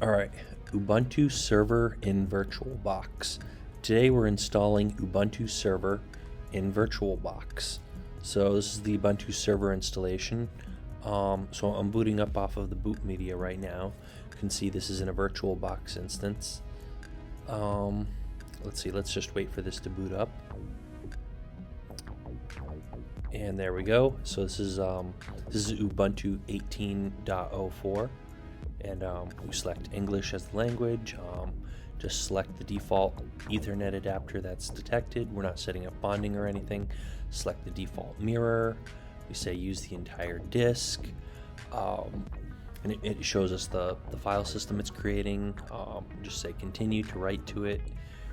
Alright, Ubuntu Server in VirtualBox. Today we're installing Ubuntu Server in VirtualBox. So this is the Ubuntu Server installation. So I'm booting up off of the boot media right now. You can see this is in a VirtualBox instance. Let's see, let's just wait for this to boot up. And there we go. So this is Ubuntu 18.04. And we select English as the language. Just select the default Ethernet adapter that's detected. We're not setting up bonding or anything. Select the default mirror. We say use the entire disk. And it shows us the file system it's creating. Just say continue to write to it.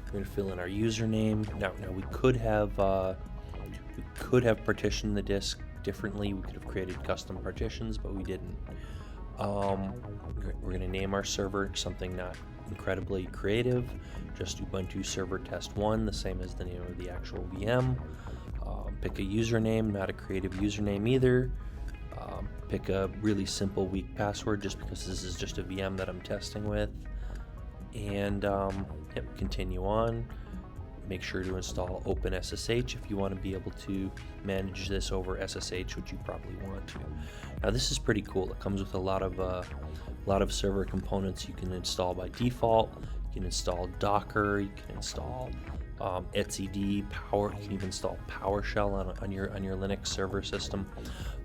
We're going to fill in our username. Now we could have partitioned the disk differently. We could have created custom partitions, but we didn't. We're going to name our server something not incredibly creative, just Ubuntu Server Test 1, the same as the name of the actual VM. Pick a username, not a creative username either. Pick a really simple, weak password, just because this is just a VM that I'm testing with. And continue on. Make sure to install OpenSSH if you want to be able to manage this over SSH, which you probably want to. Now this is pretty cool. It comes with a lot of server components you can install by default. You can install Docker. You can install etcd power. You can even install PowerShell on your Linux server system.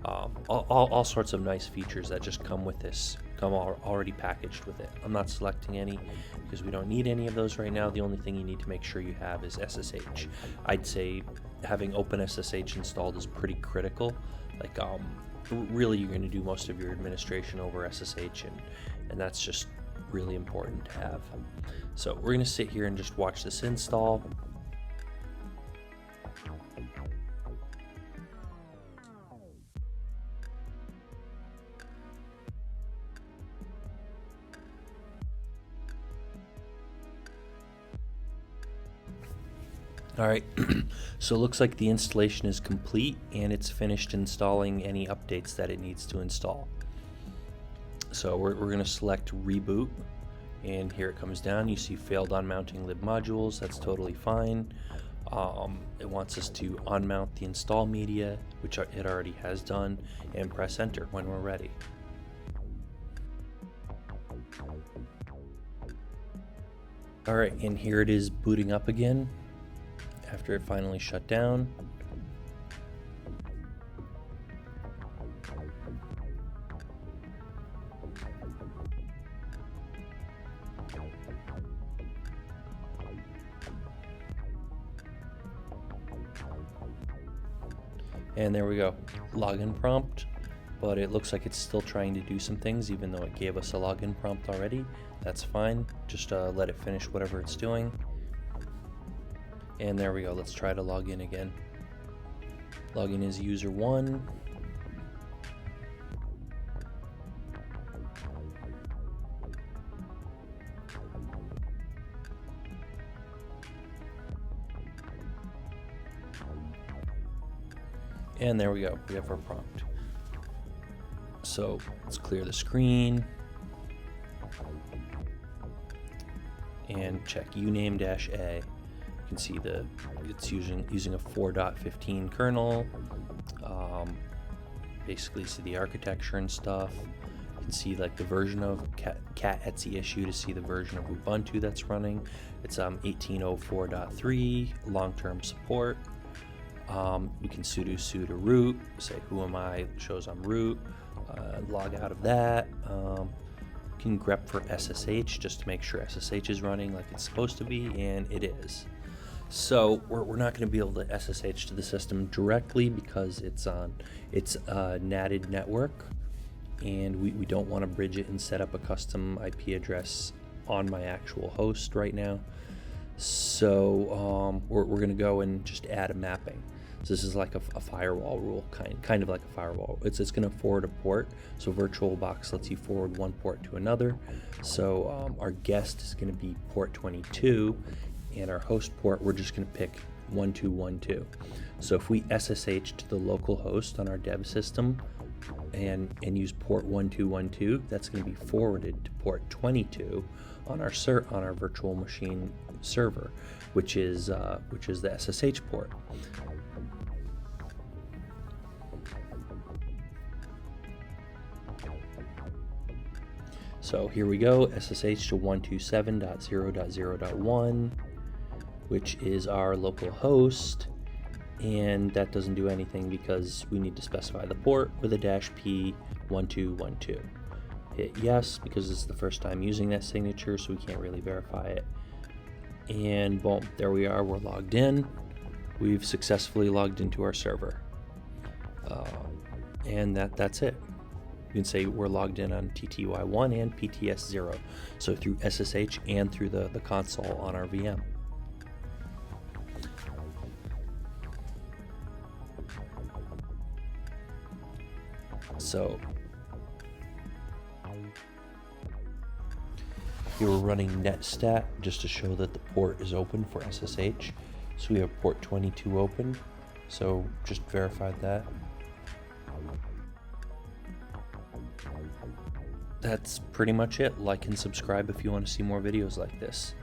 All sorts of nice features that just come with this. Come already packaged with it. I'm not selecting any because we don't need any of those right now. The only thing you need to make sure you have is SSH. I'd say having OpenSSH installed is pretty critical. Like really you're going to do most of your administration over SSH, and that's just really important to have. So we're going to sit here and just watch this install. Alright, so it looks like the installation is complete and it's finished installing any updates that it needs to install. So we're going to select reboot, and here it comes down. You see failed on mounting lib modules. That's totally fine. It wants us to unmount the install media, which it already has done, and press enter when we're ready. Alright, and here it is booting up again after it finally shut down. And there we go, login prompt, but it looks like it's still trying to do some things even though it gave us a login prompt already. That's fine, just let it finish whatever it's doing. And there we go, let's try to log in again. Login as user 1. And there we go, we have our prompt. So let's clear the screen and check uname-a. You can see it's using a 4.15 kernel. Basically see the architecture and stuff. You can see like the version of cat etc issue to see the version of Ubuntu that's running. It's 18.04.3 long-term support. We can sudo root, say who am I, shows I'm root, log out of that. You can grep for SSH just to make sure SSH is running like it's supposed to be, and it is. So we're not going to be able to SSH to the system directly because it's a NATed network, and we don't want to bridge it and set up a custom IP address on my actual host right now. So we're going to go and just add a mapping. So this is like a firewall rule, kind of like a firewall. It's going to forward a port. So VirtualBox lets you forward one port to another. So our guest is going to be port 22, and our host port we're just going to pick 1212. So if we SSH to the local host on our dev system, and use port 1212, that's going to be forwarded to port 22 on our virtual machine server, which is the SSH port. So here we go, SSH to 127.0.0.1, which is our local host, and that doesn't do anything because we need to specify the port with a -P1212. Hit yes because this is the first time using that signature, so we can't really verify it. And boom, there we are, we're logged in. We've successfully logged into our server. And that's it. You can say we're logged in on TTY1 and PTS0, so through SSH and through the console on our VM. So here we're running netstat just to show that the port is open for SSH. So we have port 22 open, so just verified that. That's pretty much it. Like and subscribe if you want to see more videos like this.